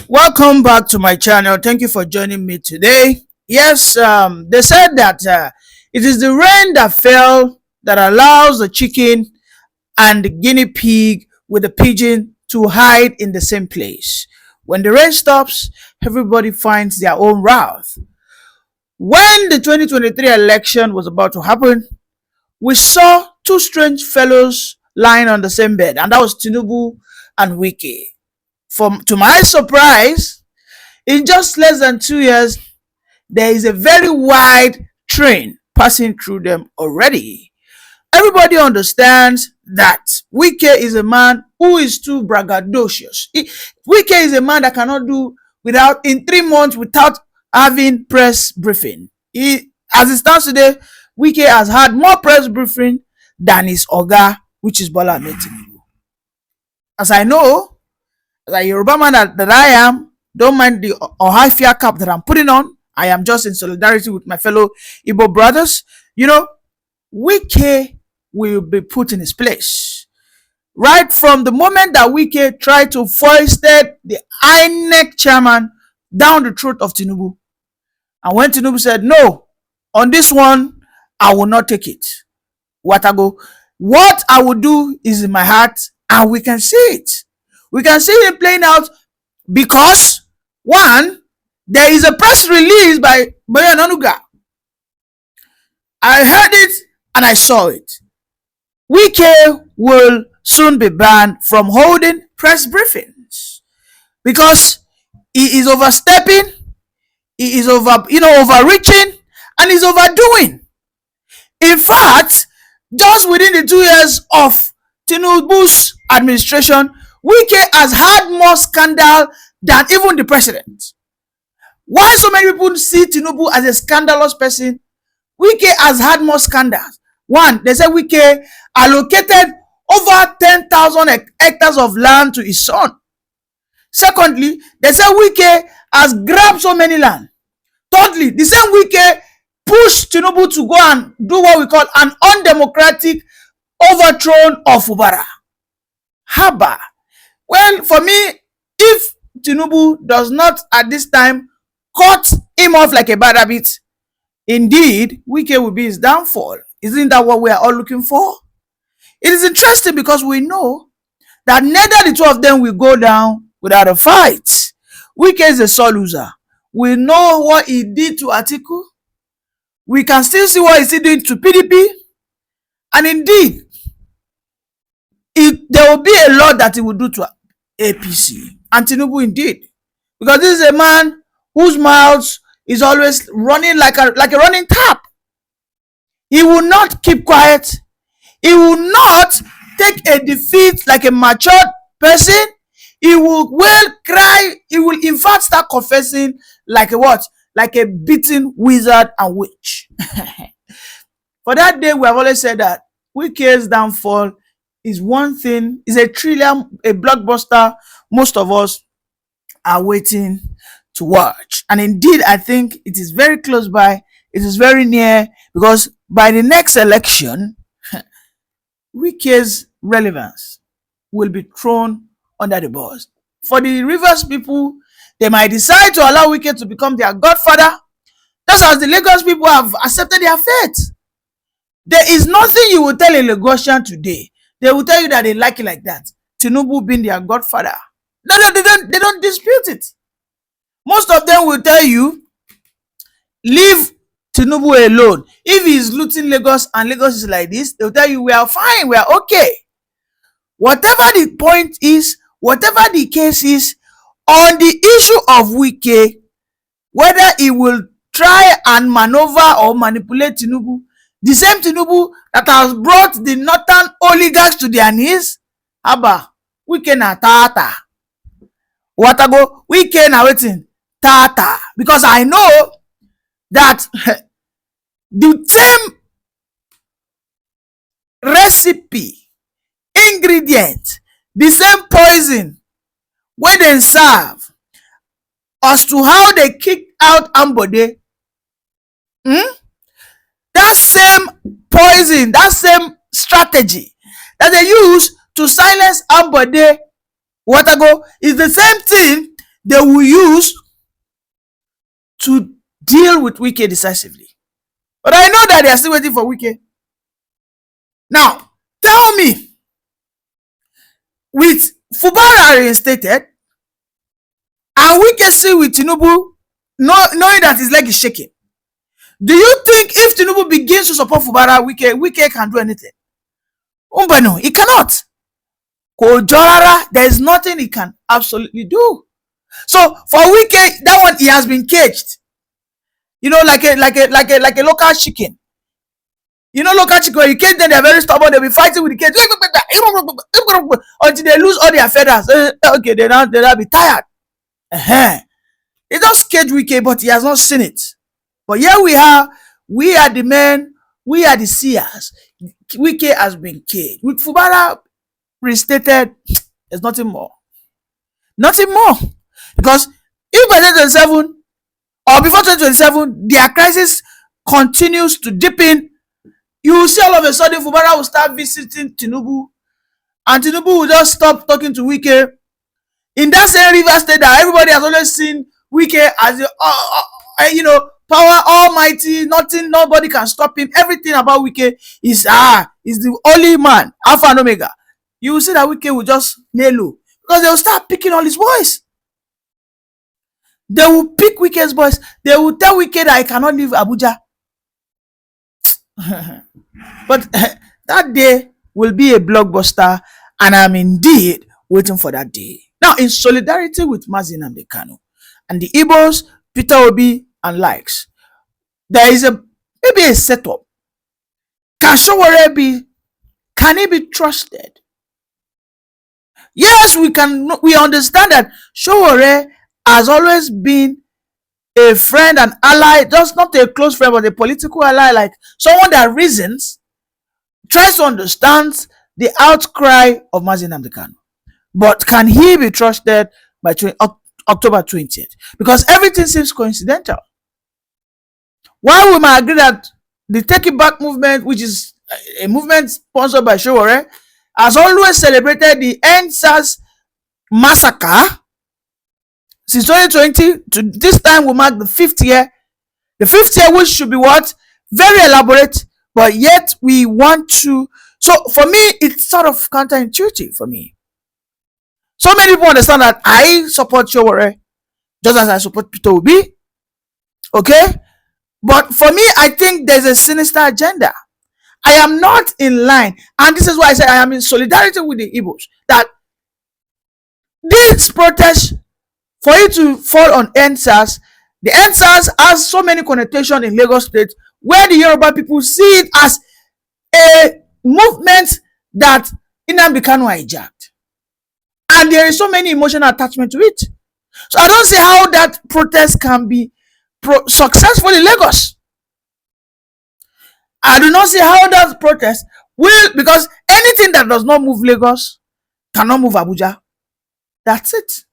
Welcome back to my channel. Thank you for joining me today. Yes, they said that it is the rain that fell that allows the chicken and the guinea pig with the pigeon to hide in the same place. When the rain stops, everybody finds their own route. When the 2023 election was about to happen, we saw two strange fellows lying on the same bed, and that was Tinubu and Wike. To my surprise, in just less than 2 years, there is a very wide train passing through them already. Everybody understands that Wike is a man who is too braggadocious. Wike is a man that cannot do without, in 3 months, without having press briefing. As it stands today, Wike has had more press briefing than his Oga, which is Bola Ahmed Tinubu. As I know, as a Yoruba man that I am, don't mind the Ohafia cap that I'm putting on. I am just in solidarity with my fellow Igbo brothers. Wike will be put in his place. Right from the moment that Wike tried to foisted the INEC chairman down the throat of Tinubu. And when Tinubu said, no, on this one, I will not take it. What I will do is in my heart, and we can see it. We can see it playing out because, one, there is a press release by Boyan Onuga. I heard it and I saw it. Wike will soon be banned from holding press briefings because he is overstepping, he is overreaching, and he's overdoing. In fact, just within the 2 years of Tinubu's administration, Wike has had more scandal than even the president. Why so many people see Tinubu as a scandalous person? Wike has had more scandals. One, they say Wike allocated over 10,000 hectares of land to his son. Secondly, they say Wike has grabbed so many land. Thirdly, the same Wike pushed Tinubu to go and do what we call an undemocratic overthrow of Ubara. Haba. Well, for me, if Tinubu does not at this time cut him off like a bad habit, indeed, Wike will be his downfall. Isn't that what we are all looking for? It is interesting because we know that neither the two of them will go down without a fight. Wike is a sore loser. We know what he did to Atiku. We can still see what he's still doing to PDP. And indeed, there will be a lot that he will do to APC and Tinubu indeed, because this is a man whose mouth is always running like a running tap. He will not keep quiet. He will not take a defeat like a matured person. He will cry. He will in fact start confessing like a what? Like a beaten wizard and witch. For that day, we have always said that Wike's downfall is one thing, is a blockbuster most of us are waiting to watch. And indeed, I think it is very close by, it is very near, because by the next election, Wike's relevance will be thrown under the bus. For the Rivers people, they might decide to allow Wike to become their godfather, just as the Lagos people have accepted their fate. There is nothing you will tell a Lagosian today. They will tell you that they like it like that. Tinubu being their godfather. They don't dispute it. Most of them will tell you, leave Tinubu alone. If he is looting Lagos and Lagos is like this, they will tell you, we are fine, we are okay. Whatever the point is, whatever the case is, on the issue of Wike, whether he will try and maneuver or manipulate Tinubu, the same Tinubu that has brought the northern oligarchs to their knees, Abba, Wike na tata. Watago, Wike na waiting, tata. Because I know that the same recipe, ingredient, the same poison, when they serve, as to how they kick out Ambode, that same poison, that same strategy that they use to silence Ambode Watago is the same thing they will use to deal with Wike decisively. But I know that they are still waiting for Wike. Now, tell me, with Fubara reinstated and Wike still with Tinubu, knowing that his leg is shaking, do you think if Tinubu begins to support Fubara, Wike can do anything? No, he cannot. There is nothing he can absolutely do. So for Wike, that one, he has been caged. Like a local chicken. Local chicken, you cage them, they're very stubborn, they'll be fighting with the cage until they lose all their feathers. Okay, they'll be tired. They just cage Wike, but he has not seen it. But here we are the men, we are the seers. Wike has been caged. With Fubara restated, there's nothing more. Nothing more. Because if by 2027 or before 2027, their crisis continues to deepen, you will see all of a sudden Fubara will start visiting Tinubu, and Tinubu will just stop talking to Wike. In that same River State that everybody has always seen Wike as the power almighty, nobody can stop him. Everything about Wike is the only man, Alpha and Omega. You will see that Wike will just nail low because they will start picking all his boys. They will pick Wike's boys. They will tell Wike that I cannot leave Abuja. But that day will be a blockbuster, and I'm indeed waiting for that day. Now, in solidarity with Mazi Nnamdi Kanu and the Igbos, Peter Obi and likes, there is maybe a setup. Can he be trusted? Yes, we understand that Sowore has always been a friend and ally, just not a close friend, but a political ally, like someone that reasons, tries to understand the outcry of Mazi Nnamdi Kanu. But can he be trusted by October 20th? Because everything seems coincidental. While we might agree that the Take It Back movement, which is a movement sponsored by Sowore, has always celebrated the EndSARS massacre since 2020 to this time will mark the 5th year. The 5th year, which should be what? Very elaborate, but yet we want to. So for me, it's sort of counterintuitive for me. So many people understand that I support Sowore just as I support Peter Obi. Okay? But for me, I think there's a sinister agenda. I am not in line, and this is why I say I am in solidarity with the Igbos, that this protest, for it to fall on EndSARS, the EndSARS has so many connotations in Lagos State, where the Yoruba people see it as a movement that Nnamdi Kanu hijacked, and there is so many emotional attachment to it. So I don't see how that protest can be successful in Lagos. I do not see how that protest will, because anything that does not move Lagos cannot move Abuja. That's it.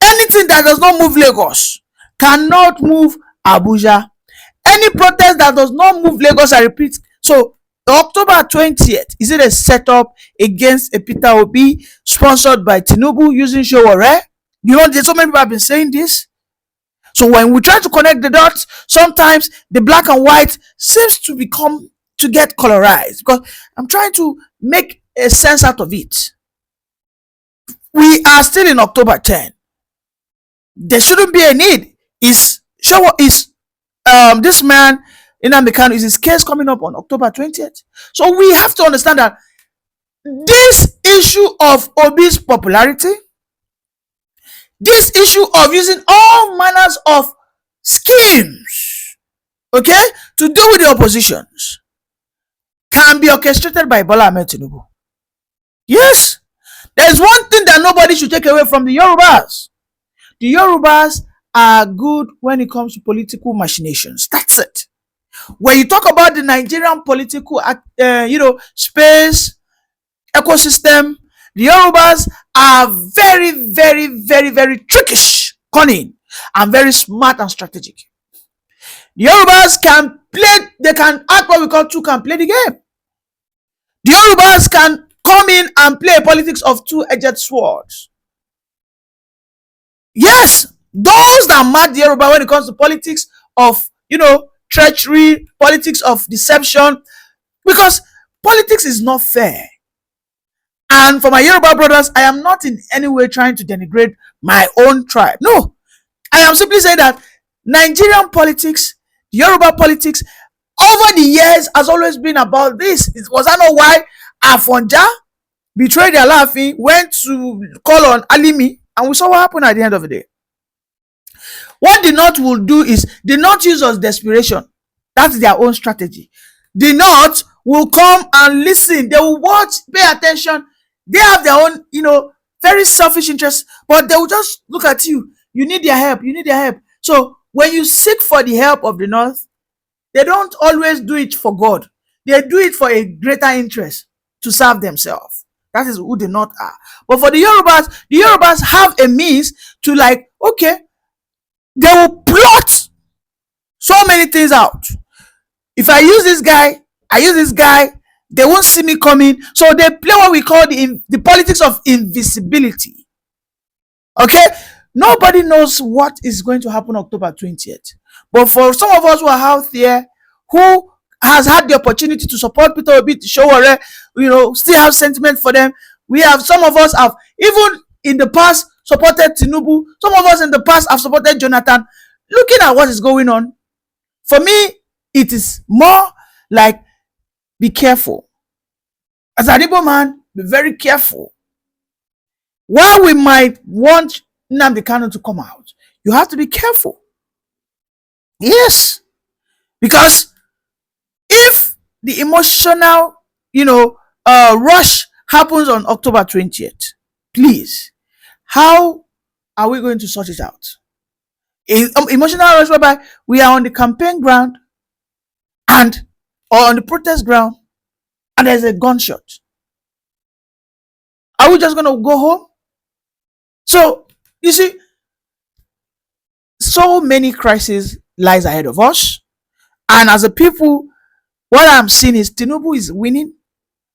Anything that does not move Lagos cannot move Abuja. Any protest that does not move Lagos, I repeat. So October 20th, is it a setup against a Peter Obi sponsored by Tinubu using Sowore? There's so many people have been saying this. So when we try to connect the dots, sometimes the black and white seems to get colorized, because I'm trying to make a sense out of it. We are still in October 10. There shouldn't be a need. This man Nnamdi Kanu, is his case coming up on October 20th? So we have to understand that this issue of Obi's popularity, this issue of using all manners of schemes, okay, to deal with the oppositions, can be orchestrated by Bola Ahmed Tinubu. Yes, there's one thing that nobody should take away from the Yorubas. The Yorubas are good when it comes to political machinations. That's it. When you talk about the Nigerian political, space, ecosystem, the Yorubas are very, very, very, very trickish, cunning, and very smart and strategic. The Yorubas they can act what we call two can play the game. The Yorubas can come in and play politics of two-edged swords. Yes, those that mad the Yoruba when it comes to politics of, treachery, politics of deception, because politics is not fair. And for my Yoruba brothers, I am not in any way trying to denigrate my own tribe. No, I am simply saying that Nigerian politics, Yoruba politics, over the years has always been about this. Was that not why Afonja betrayed their laughing, went to call on Alimi, and we saw what happened at the end of the day? What the North will do is the North use us desperation. That's their own strategy. The North will come and listen. They will watch, pay attention. They have their own, very selfish interests, but they will just look at you. You need their help. You need their help. So when you seek for the help of the North, they don't always do it for God. They do it for a greater interest to serve themselves. That is who the North are. But for the Yorubas have a means to, like, okay, they will plot so many things out. If I use this guy, they won't see me coming. So they play what we call the politics of invisibility. Okay? Nobody knows what is going to happen October 20th. But for some of us who are out there, who has had the opportunity to support Peter Obi, to show still have sentiment for them. Some of us have, even in the past, supported Tinubu. Some of us in the past have supported Jonathan. Looking at what is going on, for me, it is more like, be careful. As an Igbo man, be very careful. While we might want Nnamdi Kanu to come out, you have to be careful. Yes. Because if the emotional, rush happens on October 20th, please, how are we going to sort it out? Emotional rush whereby we are on the campaign ground or on the protest ground and there's a gunshot. Are we just going to go home? So, you see, so many crises lies ahead of us. And as a people, what I'm seeing is Tinubu is winning,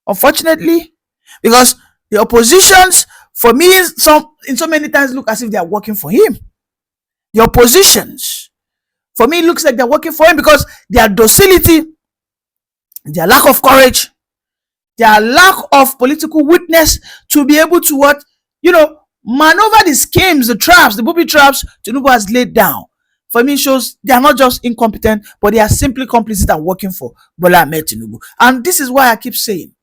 unfortunately, because the oppositions, for me, in so many times look as if they are working for him. The oppositions, for me, looks like they're working for him because their docility, their lack of courage, their lack of political witness to be able to maneuver the schemes, the traps, the booby traps Tinubu has laid down. For me, shows they are not just incompetent, but they are simply complicit and working for Bola Ahmed Tinubu. And this is why I keep saying,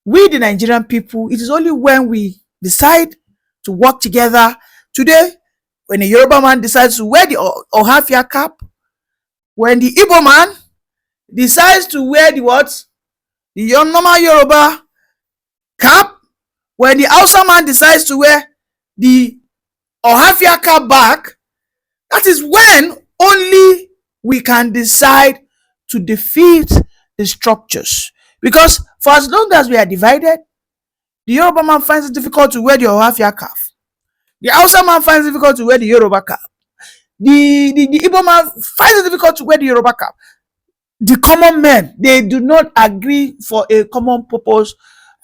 we the Nigerian people, it is only when we decide to work together. Today, when a Yoruba man decides to wear the Ohafia cap, when the Igbo man decides to wear the what? The normal Yoruba cap, when the Hausa man decides to wear the Ohafia cap back, that is when only we can decide to defeat the structures. Because for as long as we are divided, the Yoruba man finds it difficult to wear the Ohafia cap. The Hausa man finds it difficult to wear the Yoruba cap. The Igbo man finds it difficult to wear the Yoruba cap. The common men, they do not agree for a common purpose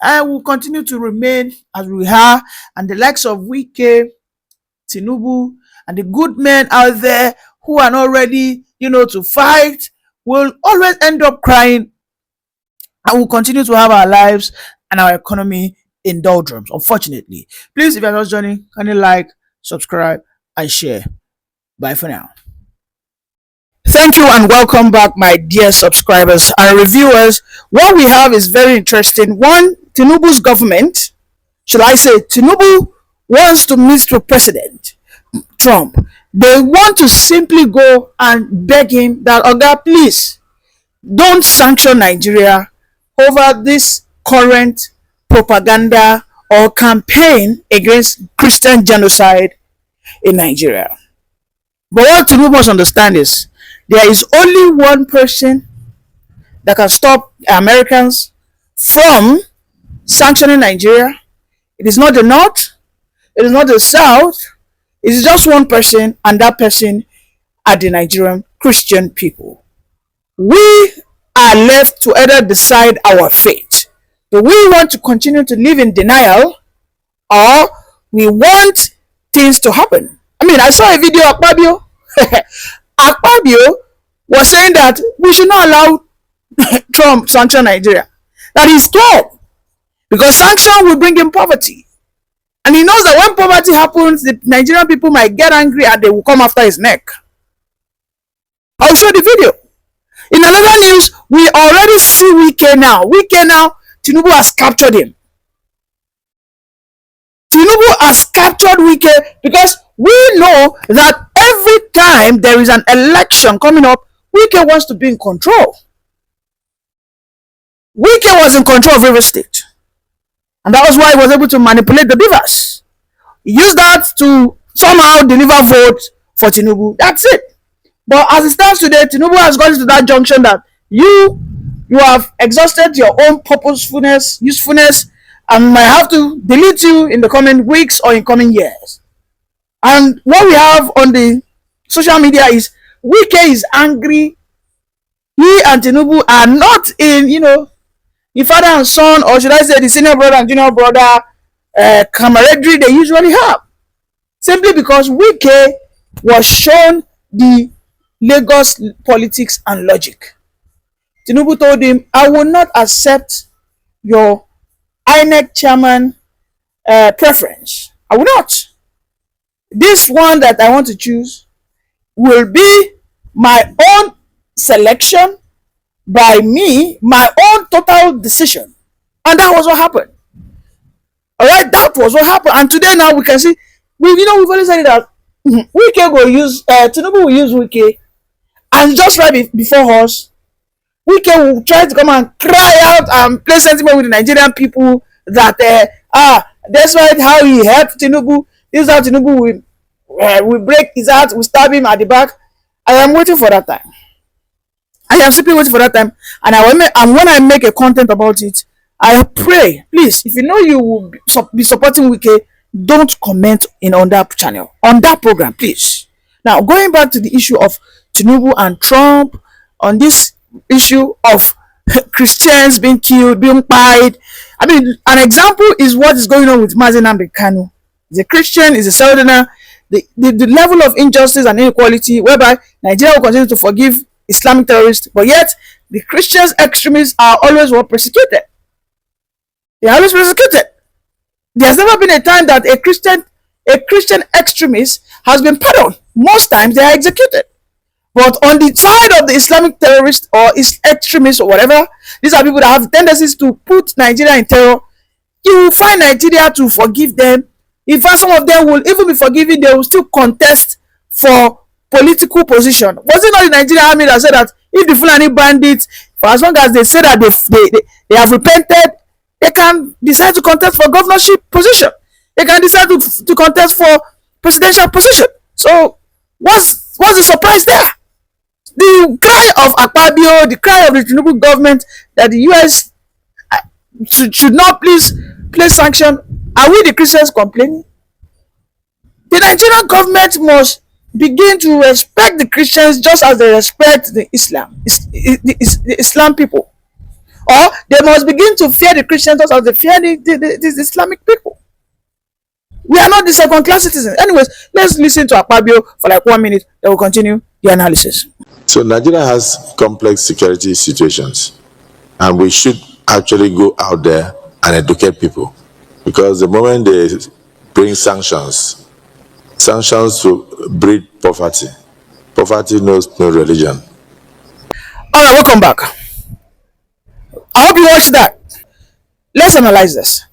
and will continue to remain as we are. And the likes of Wike, Tinubu, and the good men out there who are not ready, to fight, will always end up crying and will continue to have our lives and our economy in doldrums, unfortunately. Please, if you're not joining, can you like, subscribe, and share? Bye for now. Thank you and welcome back, my dear subscribers and reviewers. What we have is very interesting. One, Tinubu's government, shall I say, Tinubu wants to meet with President Trump. They want to simply go and beg him that, Oga, please, don't sanction Nigeria over this current propaganda or campaign against Christian genocide in Nigeria. But what Tinubu must understand is, there is only one person that can stop Americans from sanctioning Nigeria. It is not the North, it is not the South, it is just one person, and that person are the Nigerian Christian people. We are left to either decide our fate. Do we want to continue to live in denial, or we want things to happen. I mean, I saw a video of Akpabio. Akpabio was saying that we should not allow Trump sanction Nigeria. That is scared because sanction will bring in poverty. And he knows that when poverty happens, the Nigerian people might get angry and they will come after his neck. I'll show the video. In another news, we already see Wike now. Wike now, Tinubu has captured him. Tinubu has captured Wike because we know that every time there is an election coming up, Wike wants to be in control. Wike was in control of River State. And that was why he was able to manipulate the beavers. He used that to somehow deliver votes for Tinubu. That's it. But as it stands today, Tinubu has gotten to that junction that you have exhausted your own purposefulness, usefulness, and might have to delete you in the coming weeks or in coming years. And what we have on the social media is Wike is angry. He and Tinubu are not in, the father and son, or should I say the senior brother and junior brother camaraderie they usually have. Simply because Wike was shown the Lagos politics and logic. Tinubu told him, I will not accept your INEC chairman preference. I will not. This one that I want to choose will be my own selection by me, my own total decision. And that was what happened. Alright, that was what happened. And today now we can see, we've always said that Wike will use, Tinubu will use Wike, and just right before us, Wike will try to come and cry out and play sentiment with the Nigerian people that, despite how he helped Tinubu, this is how Tinubu will break his heart, will stab him at the back. I am waiting for that time. I am simply waiting for that time. And when I make a content about it, I pray, please, if you know you will be supporting Wike, don't comment on that channel, on that program, please. Now, going back to the issue of Tinubu and Trump, on this issue of Christians being killed, being pied. I mean, an example is what is going on with Kanu. He's a Christian, he's a Southerner. The level of injustice and inequality whereby Nigeria will continue to forgive Islamic terrorists, but yet the Christians extremists are always persecuted. They are always persecuted. There's never been a time that a Christian extremist has been pardoned. Most times they are executed. But on the side of the Islamic terrorists or extremists or whatever, these are people that have tendencies to put Nigeria in terror. You will find Nigeria to forgive them. In fact, some of them will even be forgiven. They will still contest for political position. Was it not the Nigerian army that said that if the Fulani bandits, for as long as they say that they have repented, they can decide to contest for governorship position. They can decide to contest for presidential position. So what's the surprise there? The cry of Akpabio, the cry of the Tinubu government that the US should not please place sanction. Are we the Christians complaining? The Nigerian government must begin to respect the Christians just as they respect the Islam people. Or they must begin to fear the Christians just as they fear the Islamic people. We are not the second class citizens. Anyways, let's listen to Akpabio for like 1 minute. Then we'll continue the analysis. So Nigeria has complex security situations, and we should actually go out there and educate people, because the moment they bring sanctions will breed poverty. Poverty knows no religion. All right, welcome back. I hope you watched that. Let's analyze this.